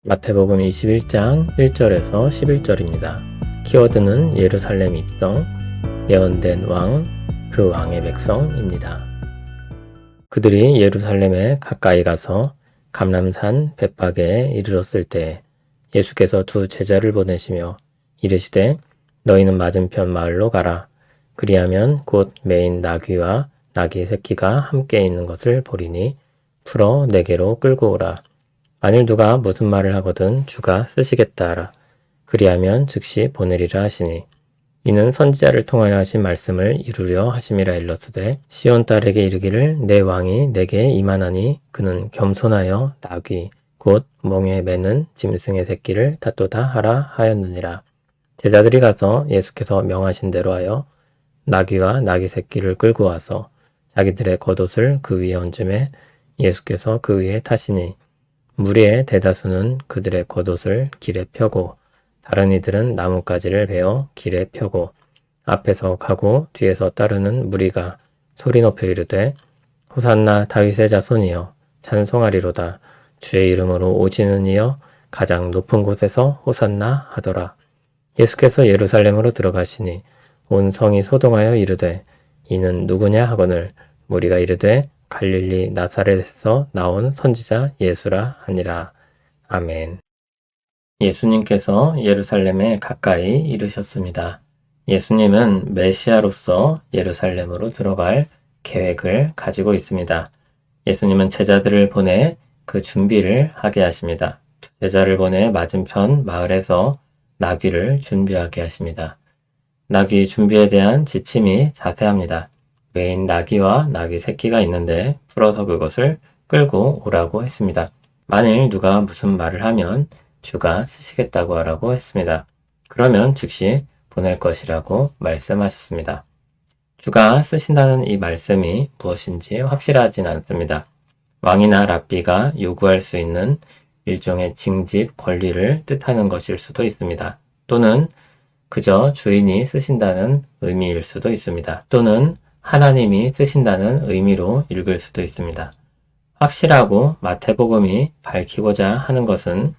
마태복음 21장 1절에서 11절입니다. 키워드는 예루살렘 입성, 예언된 왕, 그 왕의 백성입니다. 그들이 예루살렘에 가까이 가서 감람산 벳파게에 이르렀을 때 예수께서 두 제자를 보내시며 이르시되 너희는 맞은편 마을로 가라. 그리하면 곧 매인 나귀와 나귀 새끼가 함께 있는 것을 보리니 풀어 내게로 끌고 오라. 만일 누가 무슨 말을 하거든 주가 쓰시겠다 하라. 그리하면 즉시 보내리라 하시니 이는 선지자를 통하여 하신 말씀을 이루려 하심이라 일렀으되 시온 딸에게 이르기를 내 왕이 내게 임하나니 그는 겸손하여 나귀 곧 멍에 매는 짐승의 새끼를 탓도다 하라 하였느니라. 제자들이 가서 예수께서 명하신 대로 하여 나귀와 나귀 새끼를 끌고 와서 자기들의 겉옷을 그 위에 얹음에 예수께서 그 위에 타시니 무리의 대다수는 그들의 겉옷을 길에 펴고 다른 이들은 나뭇가지를 베어 길에 펴고 앞에서 가고 뒤에서 따르는 무리가 소리 높여 이르되 호산나 다윗의 자손이여 찬송하리로다. 주의 이름으로 오시는 이여 가장 높은 곳에서 호산나 하더라. 예수께서 예루살렘으로 들어가시니 온 성이 소동하여 이르되 이는 누구냐 하거늘 무리가 이르되 갈릴리 나사렛에서 나온 선지자 예수라 하니라. 아멘. 예수님께서 예루살렘에 가까이 이르셨습니다. 예수님은 메시아로서 예루살렘으로 들어갈 계획을 가지고 있습니다. 예수님은 제자들을 보내 그 준비를 하게 하십니다. 제자를 보내 맞은편 마을에서 나귀를 준비하게 하십니다. 나귀 준비에 대한 지침이 자세합니다. 메인 나귀와 나귀 새끼가 있는데 풀어서 그것을 끌고 오라고 했습니다. 만일 누가 무슨 말을 하면 주가 쓰시겠다고 하라고 했습니다. 그러면 즉시 보낼 것이라고 말씀하셨습니다. 주가 쓰신다는 이 말씀이 무엇인지 확실하진 않습니다. 왕이나 랍비가 요구할 수 있는 일종의 징집 권리를 뜻하는 것일 수도 있습니다. 또는 그저 주인이 쓰신다는 의미일 수도 있습니다. 또는 하나님이 쓰신다는 의미로 읽을 수도 있습니다. 확실하고 마태복음이 밝히고자 하는 것은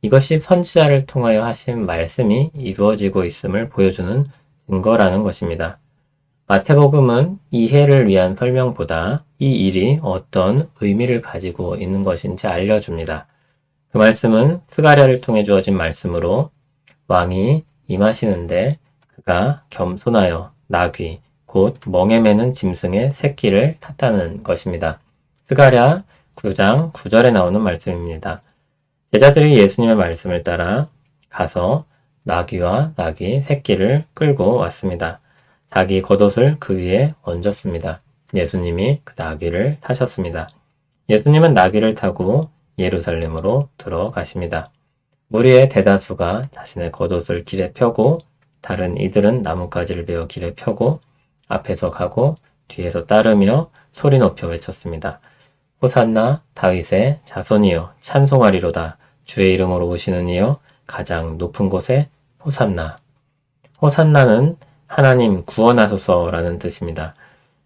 이것이 선지자를 통하여 하신 말씀이 이루어지고 있음을 보여주는 증거라는 것입니다. 마태복음은 이해를 위한 설명보다 이 일이 어떤 의미를 가지고 있는 것인지 알려줍니다. 그 말씀은 스가랴를 통해 주어진 말씀으로 왕이 임하시는데 그가 겸손하여 나귀 곧 멍에 매는 짐승의 새끼를 탔다는 것입니다. 스가랴 9장 9절에 나오는 말씀입니다. 제자들이 예수님의 말씀을 따라 가서 나귀와 나귀 새끼를 끌고 왔습니다. 자기 겉옷을 그 위에 얹었습니다. 예수님이 그 나귀를 타셨습니다. 예수님은 나귀를 타고 예루살렘으로 들어가십니다. 무리의 대다수가 자신의 겉옷을 길에 펴고 다른 이들은 나뭇가지를 베어 길에 펴고 앞에서 가고 뒤에서 따르며 소리 높여 외쳤습니다. 호산나 다윗의 자손이여 찬송하리로다. 주의 이름으로 오시는 이여 가장 높은 곳에 호산나. 호산나는 하나님 구원하소서라는 뜻입니다.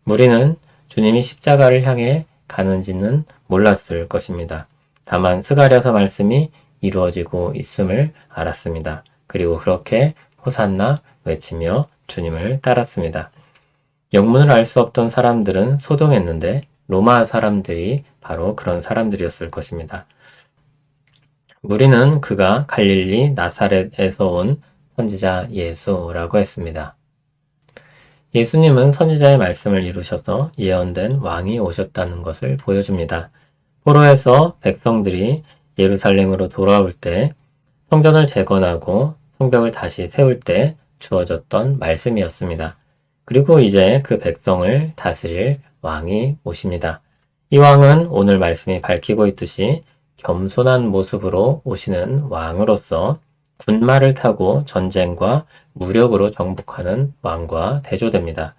무리는 주님이 십자가를 향해 가는지는 몰랐을 것입니다. 다만 스가랴서 말씀이 이루어지고 있음을 알았습니다. 그리고 그렇게 호산나 외치며 주님을 따랐습니다. 영문을 알 수 없던 사람들은 소동했는데 로마 사람들이 바로 그런 사람들이었을 것입니다. 무리는 그가 갈릴리 나사렛에서 온 선지자 예수라고 했습니다. 예수님은 선지자의 말씀을 이루셔서 예언된 왕이 오셨다는 것을 보여줍니다. 포로에서 백성들이 예루살렘으로 돌아올 때 성전을 재건하고 성벽을 다시 세울 때 주어졌던 말씀이었습니다. 그리고 이제 그 백성을 다스릴 왕이 오십니다. 이 왕은 오늘 말씀이 밝히고 있듯이 겸손한 모습으로 오시는 왕으로서 군마를 타고 전쟁과 무력으로 정복하는 왕과 대조됩니다.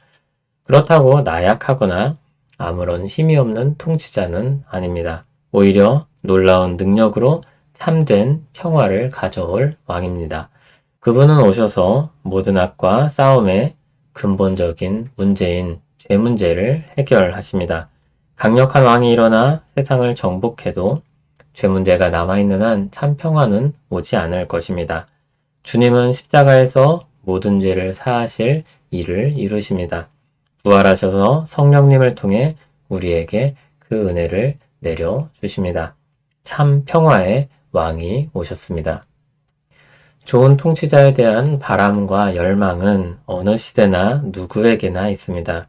그렇다고 나약하거나 아무런 힘이 없는 통치자는 아닙니다. 오히려 놀라운 능력으로 참된 평화를 가져올 왕입니다. 그분은 오셔서 모든 악과 싸움의 근본적인 문제인 죄 문제를 해결하십니다. 강력한 왕이 일어나 세상을 정복해도 죄 문제가 남아있는 한 참 평화는 오지 않을 것입니다. 주님은 십자가에서 모든 죄를 사하실 일을 이루십니다. 부활하셔서 성령님을 통해 우리에게 그 은혜를 내려주십니다. 참 평화의 왕이 오셨습니다. 좋은 통치자에 대한 바람과 열망은 어느 시대나 누구에게나 있습니다.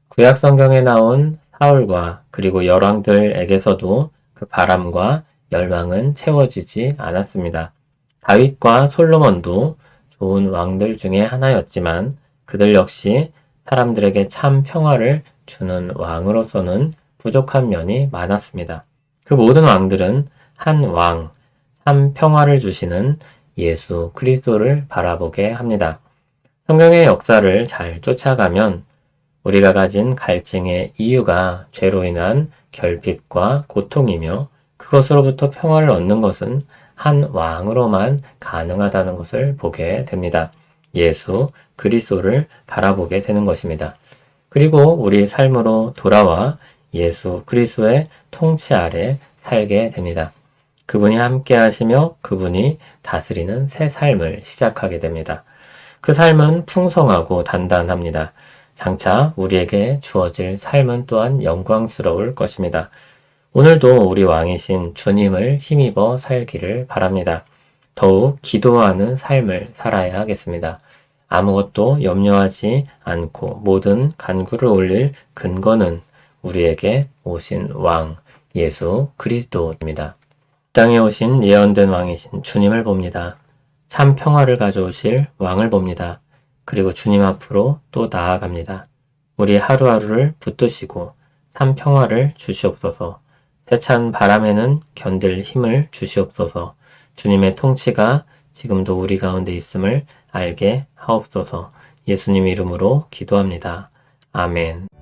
구약 성경에 나온 사울과 그리고 열왕들에게서도 그 바람과 열망은 채워지지 않았습니다. 다윗과 솔로몬도 좋은 왕들 중에 하나였지만 그들 역시 사람들에게 참 평화를 주는 왕으로서는 부족한 면이 많았습니다. 그 모든 왕들은 한 왕, 참 평화를 주시는 예수 그리스도를 바라보게 합니다. 성경의 역사를 잘 쫓아가면 우리가 가진 갈증의 이유가 죄로 인한 결핍과 고통이며 그것으로부터 평화를 얻는 것은 한 왕으로만 가능하다는 것을 보게 됩니다. 예수 그리스도를 바라보게 되는 것입니다. 그리고 우리 삶으로 돌아와 예수 그리스도의 통치 아래 살게 됩니다. 그분이 함께 하시며 그분이 다스리는 새 삶을 시작하게 됩니다. 그 삶은 풍성하고 단단합니다. 장차 우리에게 주어질 삶은 또한 영광스러울 것입니다. 오늘도 우리 왕이신 주님을 힘입어 살기를 바랍니다. 더욱 기도하는 삶을 살아야 하겠습니다. 아무것도 염려하지 않고 모든 간구를 올릴 근거는 우리에게 오신 왕 예수 그리스도입니다. 땅에 오신 예언된 왕이신 주님을 봅니다. 참 평화를 가져오실 왕을 봅니다. 그리고 주님 앞으로 또 나아갑니다. 우리 하루하루를 붙드시고 참 평화를 주시옵소서. 세찬 바람에는 견딜 힘을 주시옵소서. 주님의 통치가 지금도 우리 가운데 있음을 알게 하옵소서. 예수님 이름으로 기도합니다. 아멘.